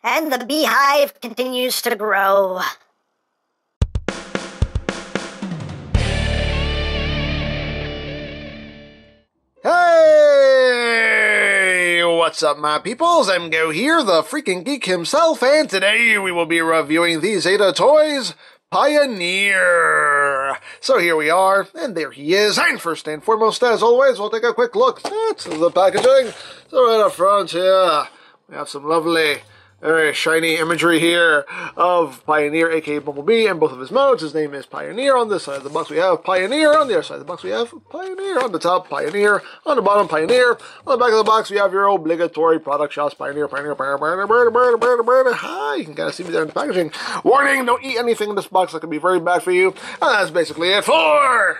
And the beehive continues to grow. Hey! What's up, my peoples? EmGo here, the freaking geek himself, and today we will be reviewing the Zeta Toys Pioneer. So here we are, and there he is. And first and foremost, as always, we'll take a quick look at the packaging. So right up front here, we have some lovely, very shiny imagery here of Pioneer, aka Bumblebee, in both of his modes. His name is Pioneer. On this side of the box we have Pioneer. On the other side of the box we have Pioneer. On the top, Pioneer. On the bottom, Pioneer. On the back of the box we have your obligatory product shots. Pioneer, Pioneer, Pioneer, Pioneer. Hi, you can kind of see me there in the packaging. Warning, don't eat anything in this box that could be very bad for you. And that's basically it for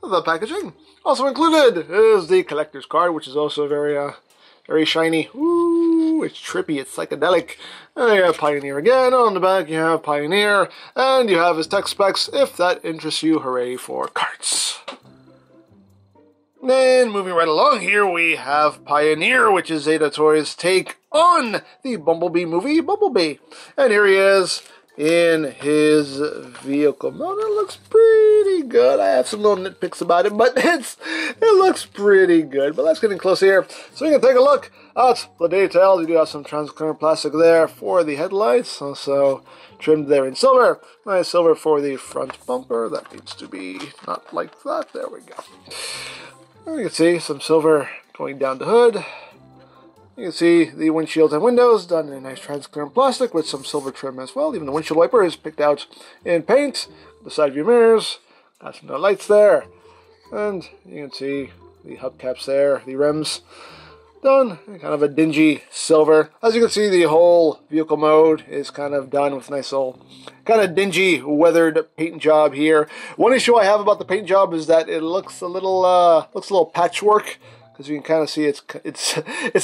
the packaging. Also included is the collector's card, which is also very shiny. Ooh, it's trippy, it's psychedelic. And you have Pioneer again. On the back you have Pioneer, and you have his tech specs if that interests you. Hooray for cards. Then moving right along here we have Pioneer, which is Zeta Toys' take on the Bumblebee movie, Bumblebee. And here he is in his vehicle mode. It looks pretty good. I have some little nitpicks about it, but it looks pretty good. But let's get in close here so you can take a look at the details. You do have some transparent plastic there for the headlights, also trimmed there in silver. Nice silver for the front bumper. That needs to be not like that. There we go. And you can see some silver going down the hood. You can see the windshields and windows done in a nice transparent plastic with some silver trim as well. Even the windshield wiper is picked out in paint. The side view mirrors, got some lights there. And you can see the hubcaps there, the rims done in kind of a dingy silver. As you can see, the whole vehicle mode is kind of done with nice old kind of dingy weathered paint job here. One issue I have about the paint job is that it looks a little patchwork. Because you can kind of see it's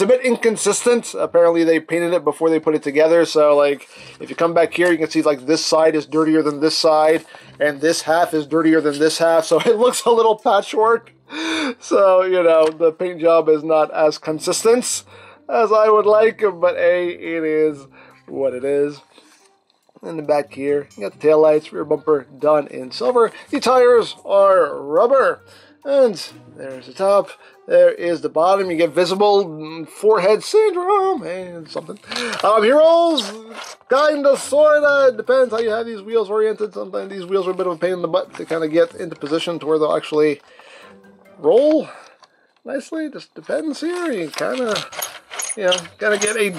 a bit inconsistent. Apparently they painted it before they put it together. So like if you come back here, you can see like this side is dirtier than this side, and this half is dirtier than this half. So it looks a little patchwork. So you know the paint job is not as consistent as I would like, but hey, it is what it is. In the back here, you got the taillights, rear bumper done in silver. The tires are rubber. And there's the top. There is the bottom. You get visible forehead syndrome and something. Heroes, kind of, sort of. Depends how you have these wheels oriented. Sometimes these wheels are a bit of a pain in the butt to kind of get into position to where they'll actually roll nicely. Just depends here. You kind of, kind of get a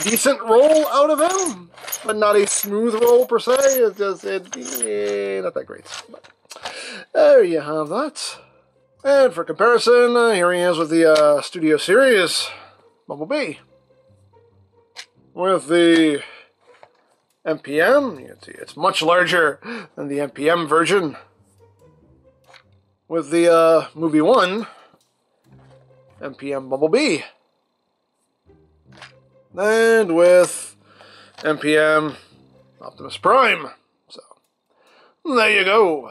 decent roll out of them, but not a smooth roll per se. It's just, not that great. But there you have that. And for comparison, here he is with the Studio Series Bumblebee. With the MPM, you can see it's much larger than the MPM version. With the Movie 1 MPM Bumblebee. And with MPM Optimus Prime. So, there you go.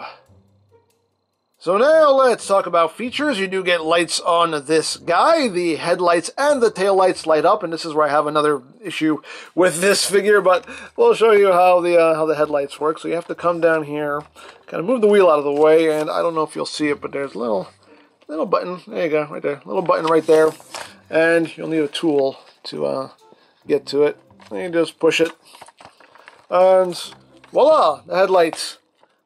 So now let's talk about features. You do get lights on this guy. The headlights and the taillights light up, and this is where I have another issue with this figure, but we'll show you how the headlights work. So you have to come down here, kind of move the wheel out of the way, and I don't know if you'll see it, but there's a little button. There you go, right there. Little button right there. And you'll need a tool to get to it. And you just push it. And voila, the headlights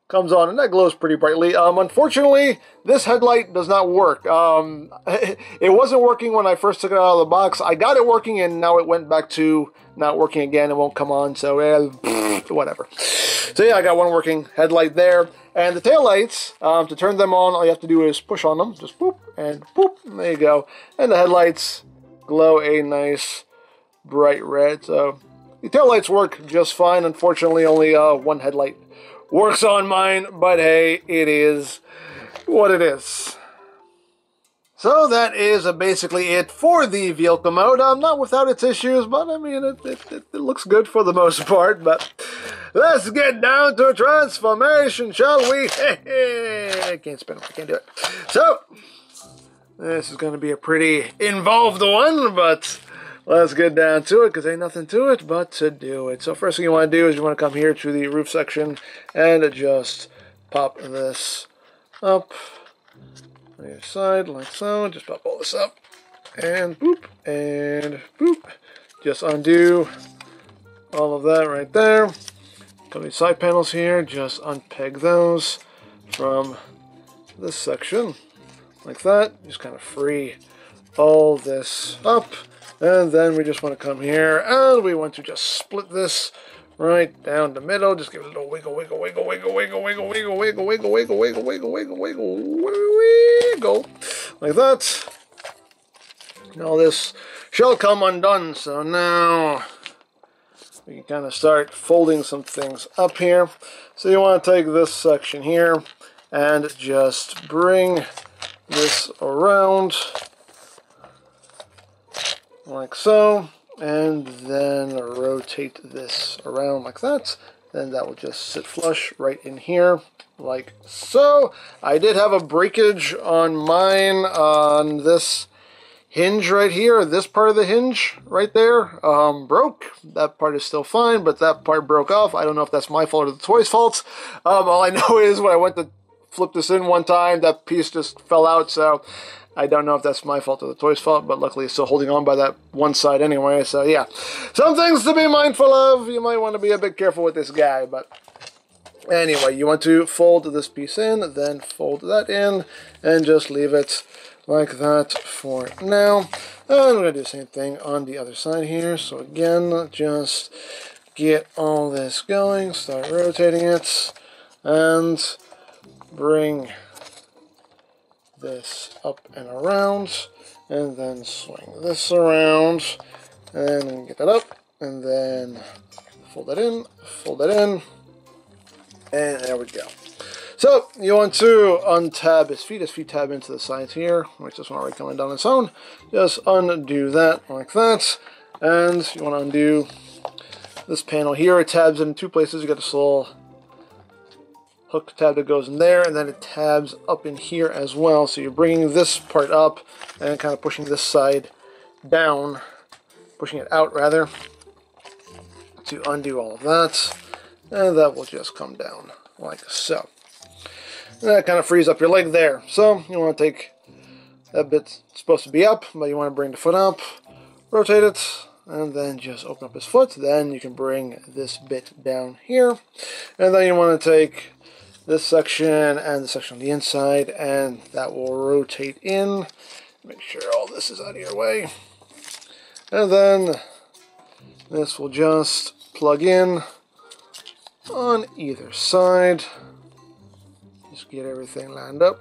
comes on, and that glows pretty brightly. Unfortunately, this headlight does not work. It wasn't working when I first took it out of the box. I got it working, and now it went back to not working again. It won't come on, so whatever. So yeah, I got one working headlight there. And the taillights, to turn them on, all you have to do is push on them. Just boop, and boop, and there you go. And the headlights glow a nice bright red. So the taillights work just fine. Unfortunately, only one headlight works on mine, but hey, it is what it is. So that is basically it for the vehicle mode. Not without its issues, but I mean, it looks good for the most part. But let's get down to transformation, shall we? I can't spin it, I can't do it. So, this is going to be a pretty involved one, but let's get down to it, because ain't nothing to it but to do it. So first thing you want to do is you want to come here to the roof section and just pop this up on the other side, like so. Just pop all this up, and boop, and boop. Just undo all of that right there. Come to these side panels here, just unpeg those from this section, like that. Just kind of free all this up. And then we just want to come here and we want to just split this right down the middle. Just give it a little wiggle, wiggle, wiggle, wiggle, wiggle, wiggle, wiggle, wiggle, wiggle, wiggle, wiggle, wiggle, wiggle, wiggle, wiggle, like that. Now this shall come undone. So now we can kind of start folding some things up here. So you want to take this section here and just bring this around like so, and then rotate this around like that. Then that will just sit flush right in here like so. I did have a breakage on mine on this hinge right here. This part of the hinge right there broke. That part is still fine, but that part broke off. I don't know if that's my fault or the toy's fault. All I know is when I went to flip this in one time, that piece just fell out, so I don't know if that's my fault or the toy's fault, but luckily it's still holding on by that one side anyway, so yeah. Some things to be mindful of. You might want to be a bit careful with this guy, but anyway, you want to fold this piece in, then fold that in, and just leave it like that for now. And I'm going to do the same thing on the other side here. So again, just get all this going, start rotating it, and bring this up and around, and then swing this around, and get that up, and then fold that in, and there we go. So you want to untab his feet tab into the sides here, which is already coming down its own. Just undo that like that, and you want to undo this panel here. It tabs in two places. You got this little hook tab that goes in there, and then it tabs up in here as well. So you're bringing this part up and kind of pushing this side down, pushing it out rather, to undo all of that, and that will just come down like so. And that kind of frees up your leg there. So you want to take that bit, supposed to be up, but you want to bring the foot up, rotate it, and then just open up his foot. Then you can bring this bit down here, and then you want to take this section and the section on the inside, and that will rotate in. Make sure all this is out of your way. And then this will just plug in on either side. Just get everything lined up.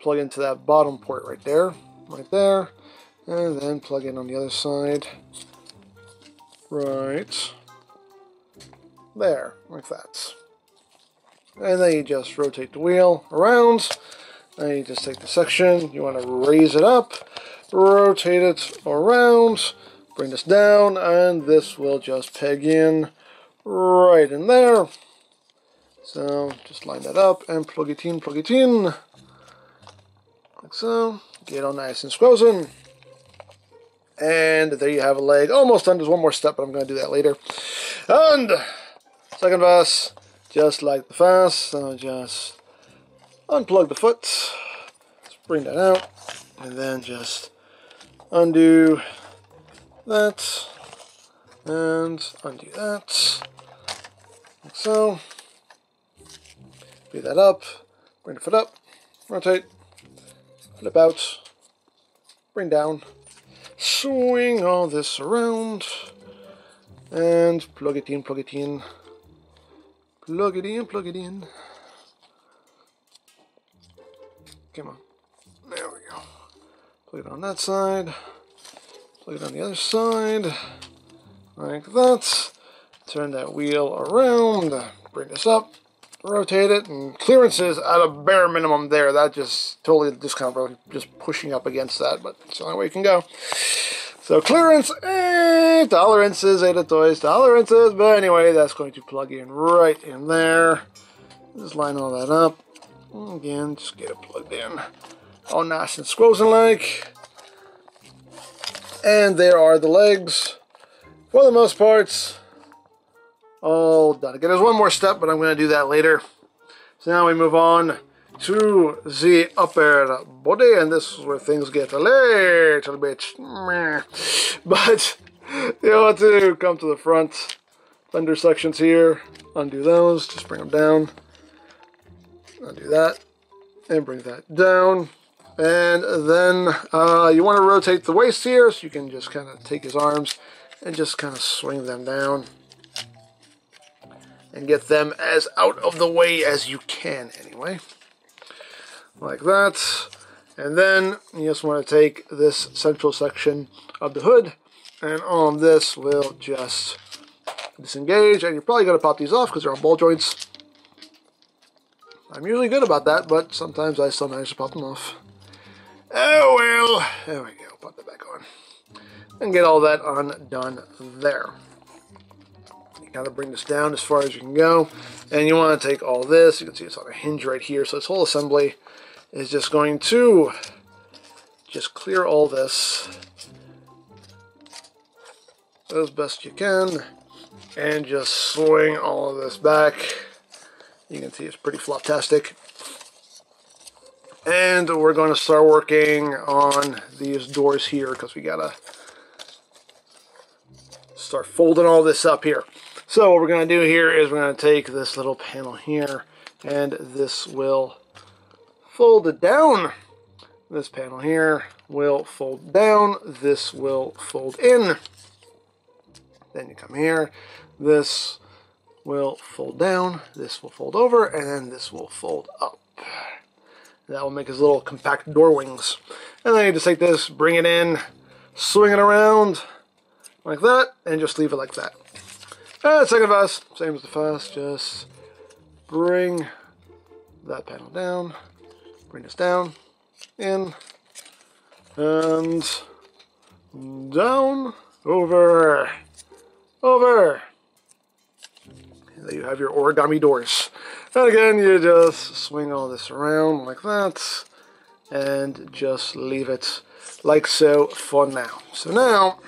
Plug into that bottom port right there, and then plug in on the other side, right there, like that. And then you just rotate the wheel around, and you just take the section, you want to raise it up, rotate it around, bring this down, and this will just peg in right in there. So just line that up and plug it in, like so. Get it all nice and squozen. And there you have a leg. Almost done. There's one more step, but I'm going to do that later. And second pass, just like the first. So just unplug the foot, just bring that out, and then just undo that, and undo that, like so. Speed that up, bring the foot up, rotate, flip out, bring down, swing all this around, and plug it in, plug it in. Come on. There we go. Plug it on that side, plug it on the other side, like that. Turn that wheel around, bring this up, rotate it, and clearances at a bare minimum there. That just totally discount, just pushing up against that, but it's the only way you can go. So clearance and tolerances, Zeta toys, tolerances, but anyway, that's going to plug in right in there. Just line all that up. Again, just get it plugged in. All nice and squozen like. And there are the legs, for the most part, all done. Again, there's one more step, but I'm going to do that later. So now we move on to the upper body, and this is where things get a little bit meh. But you want to come to the front fender sections here, undo those, just bring them down, undo that, and bring that down. And then you want to rotate the waist here, so you can just kind of take his arms and just kind of swing them down and get them as out of the way as you can anyway. Like that. And then you just want to take this central section of the hood, and all of this will just disengage, and you're probably going to pop these off because they're on ball joints. I'm usually good about that, but sometimes I still manage to pop them off. Oh well, there we go, pop that back on. And get all that undone there. You gotta bring this down as far as you can go. And you want to take all this, you can see it's on a hinge right here, so this whole assembly is just going to just clear all this as best you can, and just swing all of this back. You can see it's pretty floptastic. And we're going to start working on these doors here, because we gotta start folding all this up here. So what we're going to do here is we're going to take this little panel here, and this will fold it down. This panel here will fold down. This will fold in. Then you come here. This will fold down. This will fold over, and then this will fold up. That will make his little compact door wings. And then you just take this, bring it in, swing it around like that, and just leave it like that. And second pass, same as the first, just bring that panel down, bring this down, in, and down, over, over. And there you have your origami doors. And again, you just swing all this around like that, and just leave it like so for now. So now,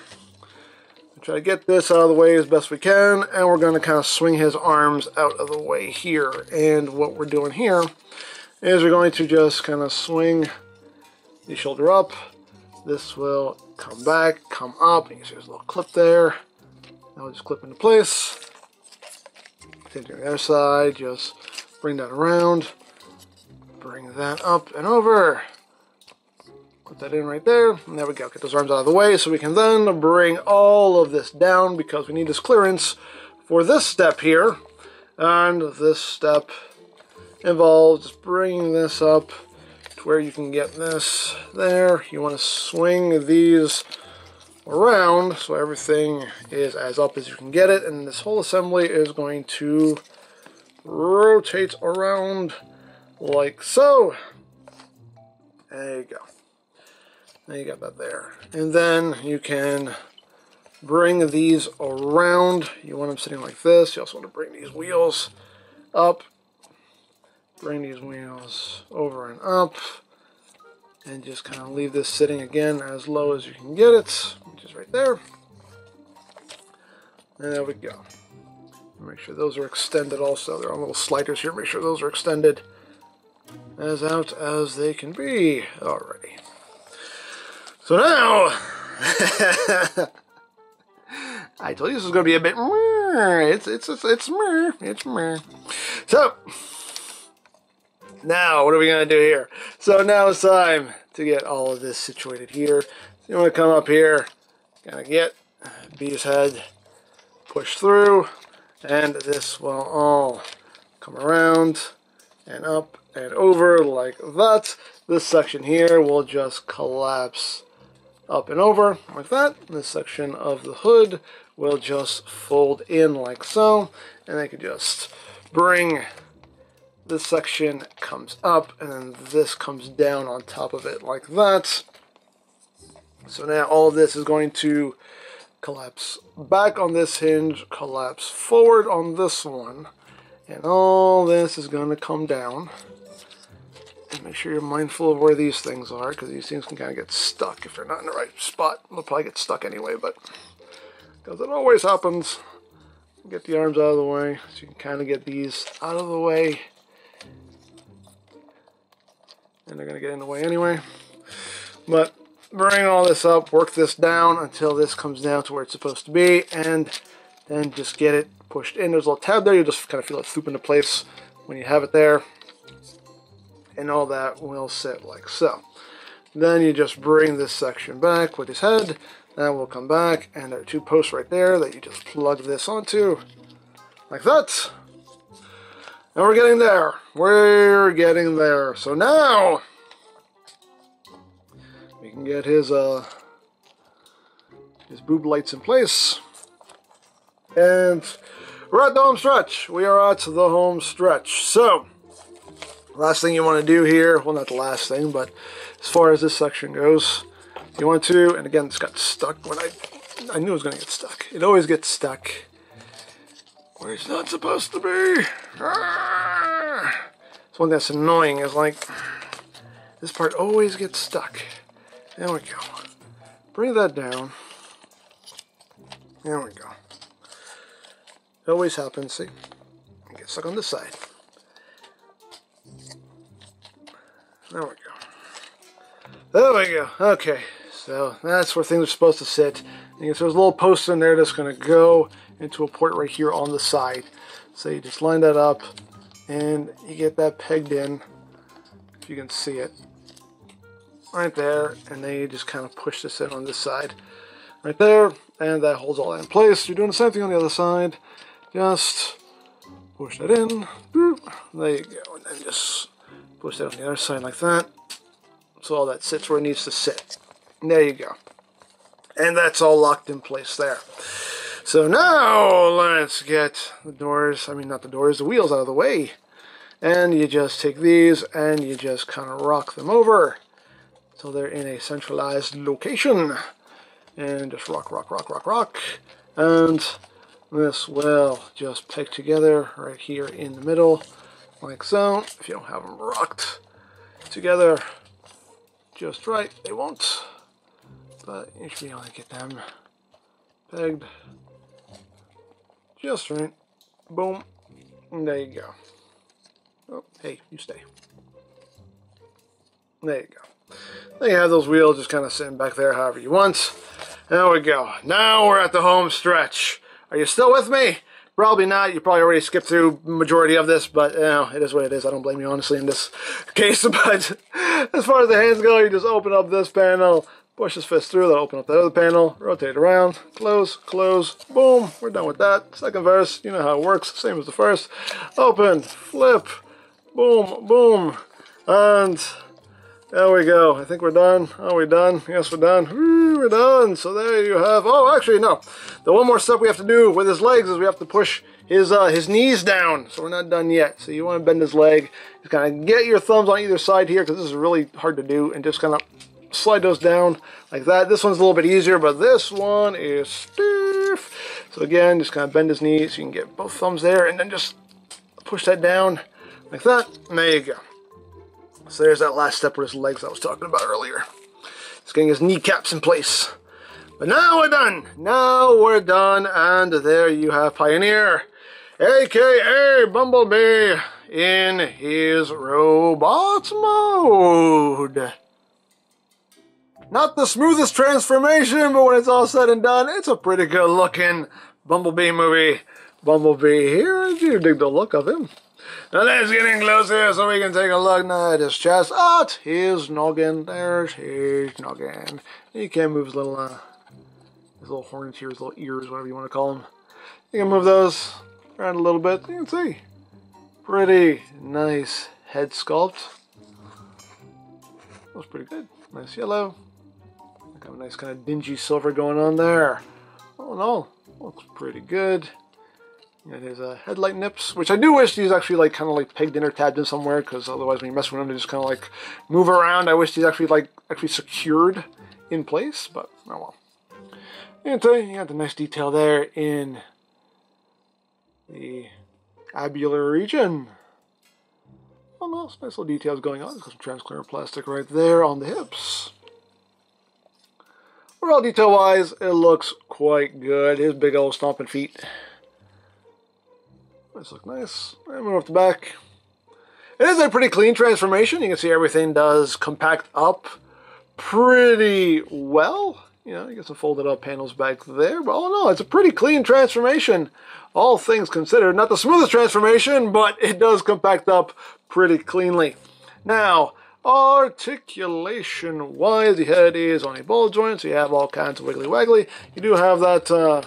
try to get this out of the way as best we can, and we're going to kind of swing his arms out of the way here. And what we're doing here is we're going to just kind of swing the shoulder up. This will come back, come up. You can see there's a little clip there. Now we'll just clip into place. Take the other side, just bring that around, bring that up and over. Put that in right there, and there we go. Get those arms out of the way so we can then bring all of this down, because we need this clearance for this step here. And this step involves just bringing this up to where you can get this there. You want to swing these around so everything is as up as you can get it, and this whole assembly is going to rotate around like so. There you go. Now you got that there. And then you can bring these around. You want them sitting like this. You also want to bring these wheels up. Bring these wheels over and up. And just kind of leave this sitting again as low as you can get it, which is right there. And there we go. Make sure those are extended also. They're on little sliders here. Make sure those are extended as out as they can be. Alrighty. So now, I told you this was going to be a bit it's meh. So, now, what are we going to do here? So now it's time to get all of this situated here. So you want to come up here, kind of get B's head pushed through, and this will all come around and up and over like that. This section here will just collapse up and over like that. This section of the hood will just fold in like so, and I can just bring this section comes up, and then this comes down on top of it like that. So now all of this is going to collapse back on this hinge, collapse forward on this one, and all this is going to come down and make sure you're mindful of where these things are, because these things can kind of get stuck if they're not in the right spot. They'll probably get stuck anyway, but because it always happens. Get the arms out of the way, so you can kind of get these out of the way. And they're going to get in the way anyway. But bring all this up, work this down until this comes down to where it's supposed to be, and then just get it pushed in. There's a little tab there, you just kind of feel it swoop into place when you have it there. And all that will sit like so. Then you just bring this section back with his head. That will come back, and there are two posts right there that you just plug this onto, like that. And we're getting there. We're getting there. So now we can get his boob lights in place. And we're at the home stretch. We are at the home stretch. So last thing you want to do here, well, not the last thing, but as far as this section goes, you want to, and again, this got stuck when I knew it was going to get stuck. It always gets stuck where it's not supposed to be. It's one that's annoying, is like, this part always gets stuck. There we go. Bring that down. There we go. It always happens, see? It gets stuck on this side. There we go. There we go. Okay. So that's where things are supposed to sit. And there's a little post in there that's going to go into a port right here on the side. So you just line that up and you get that pegged in, if you can see it, right there. And then you just kind of push this in on this side right there, and that holds all that in place. You're doing the same thing on the other side. Just push that in. Boop. There you go. And then just push that on the other side like that. So all that sits where it needs to sit. There you go. And that's all locked in place there. So now let's get the doors, I mean not the doors, the wheels out of the way. And you just take these and you just kind of rock them over so they're in a centralized location. And just rock, rock, rock, rock, rock. And this will just peg together right here in the middle, like so. If you don't have them rocked together just right, they won't. But you should be able to get them pegged just right. Boom. And there you go. Oh, hey, you stay. There you go. Then you have those wheels just kind of sitting back there however you want. There we go. Now we're at the home stretch. Are you still with me? Probably not. You probably already skipped through the majority of this, but you know, it is what it is. I don't blame you, honestly, in this case. But as far as the hands go, you just open up this panel, push this fist through, that'll open up that other panel, rotate it around, close, close, boom, we're done with that. Second verse, you know how it works, same as the first. Open, flip, boom, boom, and there we go. I think we're done. Are we done? Yes, we're done. Woo, we're done. So there you have, oh, actually, no. The one more step we have to do with his legs is we have to push his knees down. So we're not done yet. So you want to bend his leg. Just kind of get your thumbs on either side here, because this is really hard to do, and just kind of slide those down like that. This one's a little bit easier, but this one is stiff. So again, just kind of bend his knees so you can get both thumbs there, and then just push that down like that, and there you go. So there's that last step with his legs I was talking about earlier. Just getting his kneecaps in place. But now we're done. Now we're done, and there you have Pioneer, aka Bumblebee, in his robot mode. Not the smoothest transformation, but when it's all said and done, it's a pretty good looking Bumblebee movie. Bumblebee here, and you dig the look of him. Now let's get in closer so we can take a look now at his chest, at his noggin. There's his noggin. He can move his little horns here, his little ears, whatever you want to call them. You can move those around a little bit. You can see. Pretty nice head sculpt. Looks pretty good. Nice yellow. Got a nice kind of dingy silver going on there. All in all, looks pretty good. Yeah, there's headlight nips, which I do wish these actually like kind of like pegged in or tabbed in somewhere, because otherwise when you mess with them they just kind of like move around. I wish these actually secured in place, but oh well. You got the nice detail there in the abular region. Oh no, nice little details going on. Got some transparent plastic right there on the hips. Overall, detail-wise, it looks quite good. His big old stomping feet. This looks nice. And move off the back. It is a pretty clean transformation. You can see everything does compact up pretty well. You know, you get some folded up panels back there. But oh no, it's a pretty clean transformation. All things considered. Not the smoothest transformation, but it does compact up pretty cleanly. Now, articulation-wise, the head is on a ball joint, so you have all kinds of wiggly-waggly. You do have that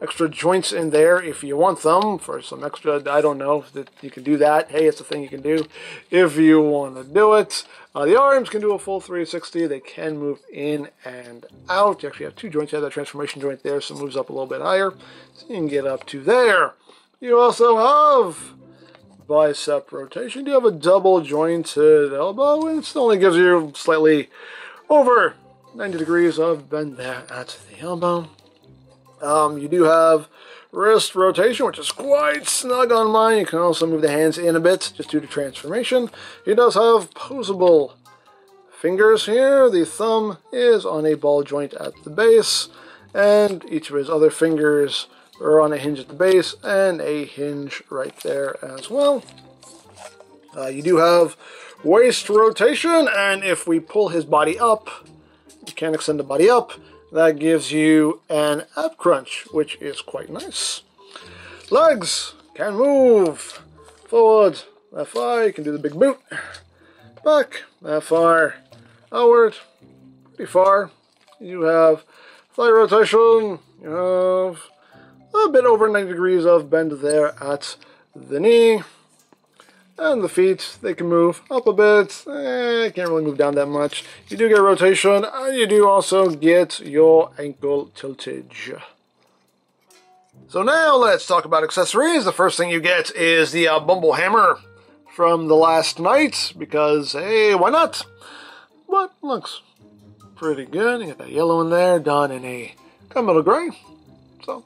extra joints in there if you want them for some extra, I don't know, that you can do that. Hey, it's a thing you can do if you want to do it. The arms can do a full 360. They can move in and out. You actually have two joints. You have that transformation joint there, so it moves up a little bit higher. So you can get up to there. You also have bicep rotation. You have a double jointed elbow, and it only gives you slightly over 90 degrees of bend there at the elbow. You do have wrist rotation, which is quite snug on mine. You can also move the hands in a bit just due to transformation. He does have posable fingers here. The thumb is on a ball joint at the base, and each of his other fingers are on a hinge at the base and a hinge right there as well. You do have waist rotation, and if we pull his body up, you can extend the body up. That gives you an ab crunch, which is quite nice. Legs can move forward, that far. You can do the big boot. Back, that far. Outward, pretty far. You have thigh rotation. You have a bit over 90 degrees of bend there at the knee. And the feet, they can move up a bit. Can't really move down that much. You do get rotation, and you do also get your ankle tiltage. So now let's talk about accessories. The first thing you get is the Bumble Hammer from the last night, because, hey, why not? But looks pretty good. You got that yellow in there, done in a gunmetal gray. So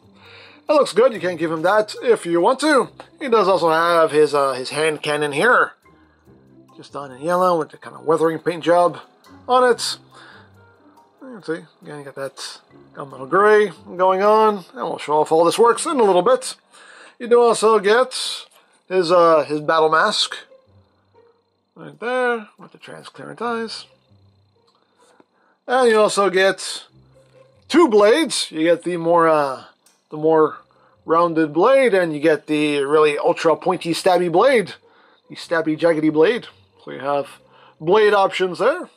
that looks good. You can give him that if you want to. He does also have his hand cannon here, just done in yellow with the kind of weathering paint job on it. You can see, again, you got that gunmetal gray going on, and we'll show off all this works in a little bit. You do also get his battle mask right there with the transparent eyes, and you also get two blades. You get the more rounded blade, and you get the really ultra pointy stabby blade, the stabby jaggedy blade. So you have blade options there.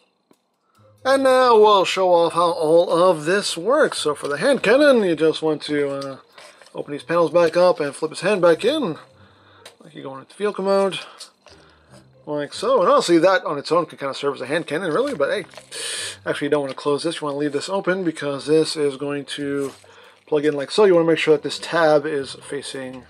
And now we'll show off how all of this works. So for the hand cannon, you just want to open these panels back up and flip his hand back in, like you go into vehicle mode, like so. And honestly, that on its own can kind of serve as a hand cannon, really. But hey, actually, you don't want to close this. You want to leave this open because this is going to plug in like so. You want to make sure that this tab is facing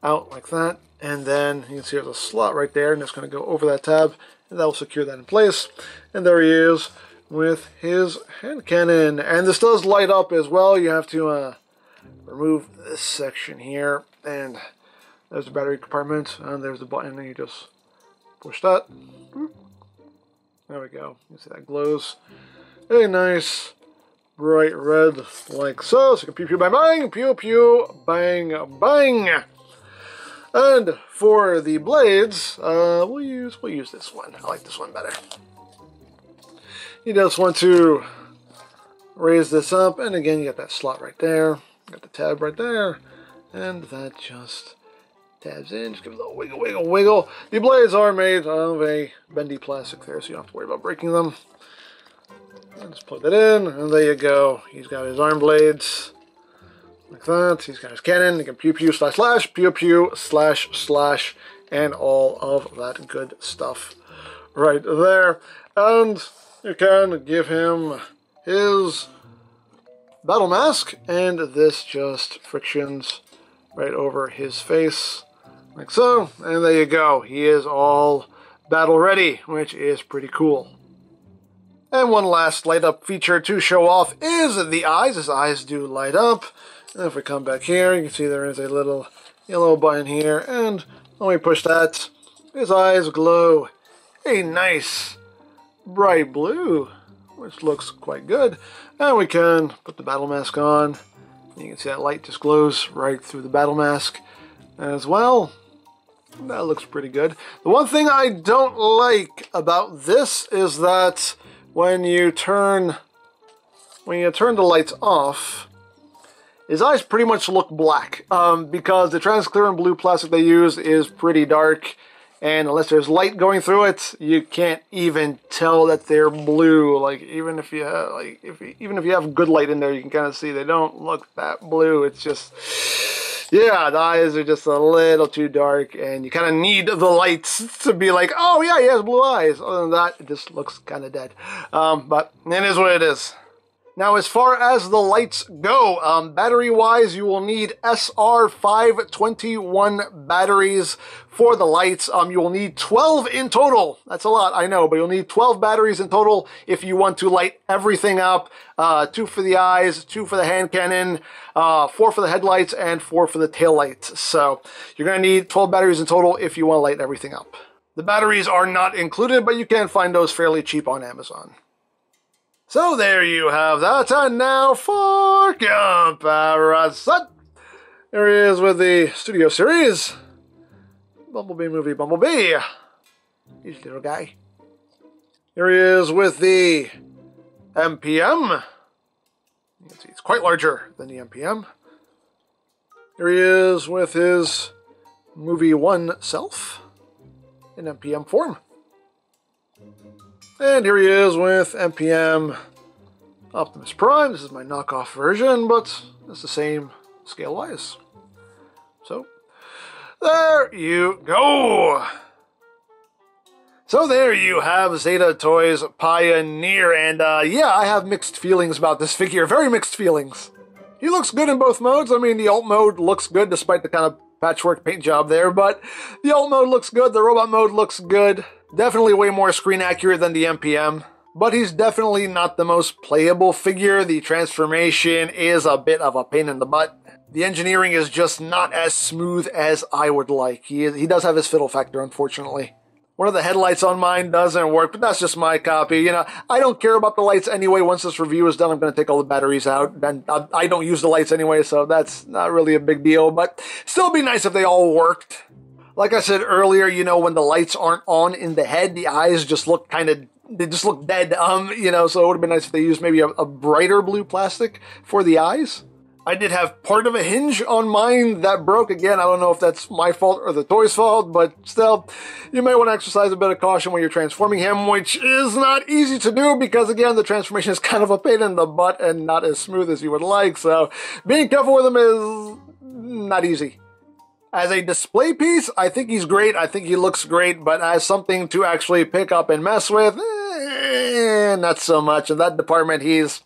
out like that, and then you can see there's a slot right there, and it's going to go over that tab, and that will secure that in place. And there he is with his hand cannon, and this does light up as well. You have to remove this section here, and there's the battery compartment, and there's the button, and you just push that. There we go. You see that glows. Very nice bright red, like so. So you can pew pew bang bang, pew pew bang bang. And for the blades, we'll use this one. I like this one better. You just want to raise this up, and again, you got that slot right there. You got the tab right there, and that just tabs in. Just give it a little wiggle, wiggle, wiggle. The blades are made of a bendy plastic there, so you don't have to worry about breaking them. And just plug that in, and there you go. He's got his arm blades, like that. He's got his cannon. You can pew pew slash slash, pew pew slash slash, and all of that good stuff right there. And you can give him his battle mask, and this just frictions right over his face, like so. And there you go. He is all battle ready, which is pretty cool. And one last light up feature to show off is the eyes. His eyes do light up. And if we come back here, you can see there is a little yellow button here. And when we push that, His eyes glow a nice bright blue, which looks quite good. And we can put the battle mask on. You can see that light just glows right through the battle mask as well. That looks pretty good. The one thing I don't like about this is that when you turn the lights off, his eyes pretty much look black, because the transparent blue plastic they use is pretty dark, and unless there's light going through it, you can't even tell that they're blue. Like even if you have good light in there, you can kind of see they don't look that blue. It's just, yeah, the eyes are just a little too dark, and you kind of need the lights to be like, oh yeah, he has blue eyes. Other than that, it just looks kind of dead. But it is what it is. Now, as far as the lights go, battery-wise, you will need SR521 batteries for the lights. You will need 12 in total. That's a lot, I know, but you'll need 12 batteries in total if you want to light everything up. 2 for the eyes, 2 for the hand cannon, 4 for the headlights, and 4 for the tail lights. So you're going to need 12 batteries in total if you want to light everything up. The batteries are not included, but you can find those fairly cheap on Amazon. So there you have that, and now for comparison. There he is with the Studio Series. Bumblebee movie, Bumblebee. He's a little guy. Here he is with the MPM. You can see it's quite larger than the MPM. Here he is with his Movie 1 self in MPM form. And here he is with MPM Optimus Prime. This is my knockoff version, but it's the same scale-wise. So, there you go! So there you have Zeta Toys Pioneer, and yeah, I have mixed feelings about this figure. Very mixed feelings. He looks good in both modes. I mean, the alt mode looks good despite the kind of patchwork paint job there, but the alt mode looks good, the robot mode looks good. Definitely way more screen accurate than the MPM, but he's definitely not the most playable figure. The transformation is a bit of a pain in the butt. The engineering is just not as smooth as I would like. He does have his fiddle factor, unfortunately. One of the headlights on mine doesn't work, but that's just my copy. You know, I don't care about the lights anyway. Once this review is done, I'm going to take all the batteries out. And I don't use the lights anyway, so that's not really a big deal. But still it'd be nice if they all worked. Like I said earlier, you know, when the lights aren't on in the head, the eyes just look they just look dead. You know, so it would have been nice if they used maybe a brighter blue plastic for the eyes. I did have part of a hinge on mine that broke. Again, I don't know if that's my fault or the toy's fault, but still, you may want to exercise a bit of caution when you're transforming him, which is not easy to do because, again, the transformation is kind of a pain in the butt and not as smooth as you would like, so being careful with him is not easy. As a display piece, I think he's great. I think he looks great, but as something to actually pick up and mess with, not so much. In that department, he's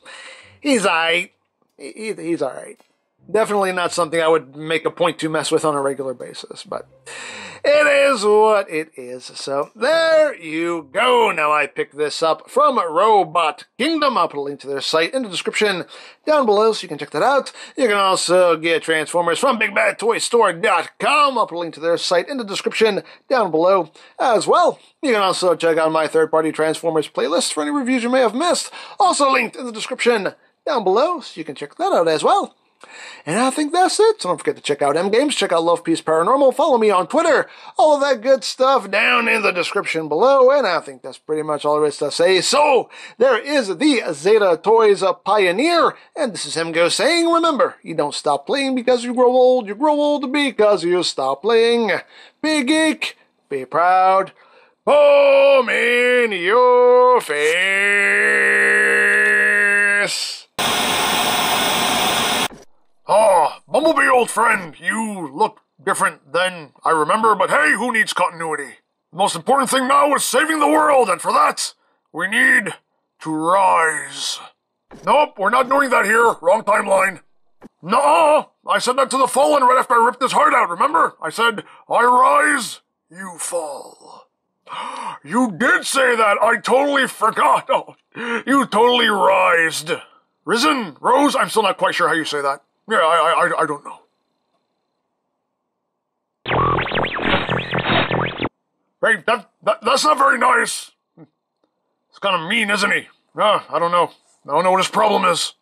alright. He's alright. Definitely not something I would make a point to mess with on a regular basis, but it is what it is. So there you go. Now I picked this up from Robot Kingdom. I'll put a link to their site in the description down below so you can check that out. You can also get Transformers from BigBadToyStore.com. I'll put a link to their site in the description down below as well. You can also check out my third-party Transformers playlist for any reviews you may have missed. Also linked in the description down below so you can check that out as well. And I think that's it. So don't forget to check out EmGo's, check out Love Peace Paranormal, follow me on Twitter, all of that good stuff down in the description below. And I think that's pretty much all there is to say. So there is the Zeta Toys Pioneer, and this is EmGo saying, remember, you don't stop playing because you grow old because you stop playing. Be geek, be proud, boom in your face. Oh, Bumblebee, old friend, you look different than I remember, but hey, who needs continuity? The most important thing now is saving the world, and for that, we need to rise. Nope, we're not doing that here. Wrong timeline. Nuh-uh, I said that to the Fallen right after I ripped his heart out, remember? I said, I rise, you fall. You did say that, I totally forgot. Oh, you totally rised. Risen? Rose? I'm still not quite sure how you say that. Yeah, I don't know. Hey, that's not very nice. It's kind of mean, isn't he? I don't know. I don't know what his problem is.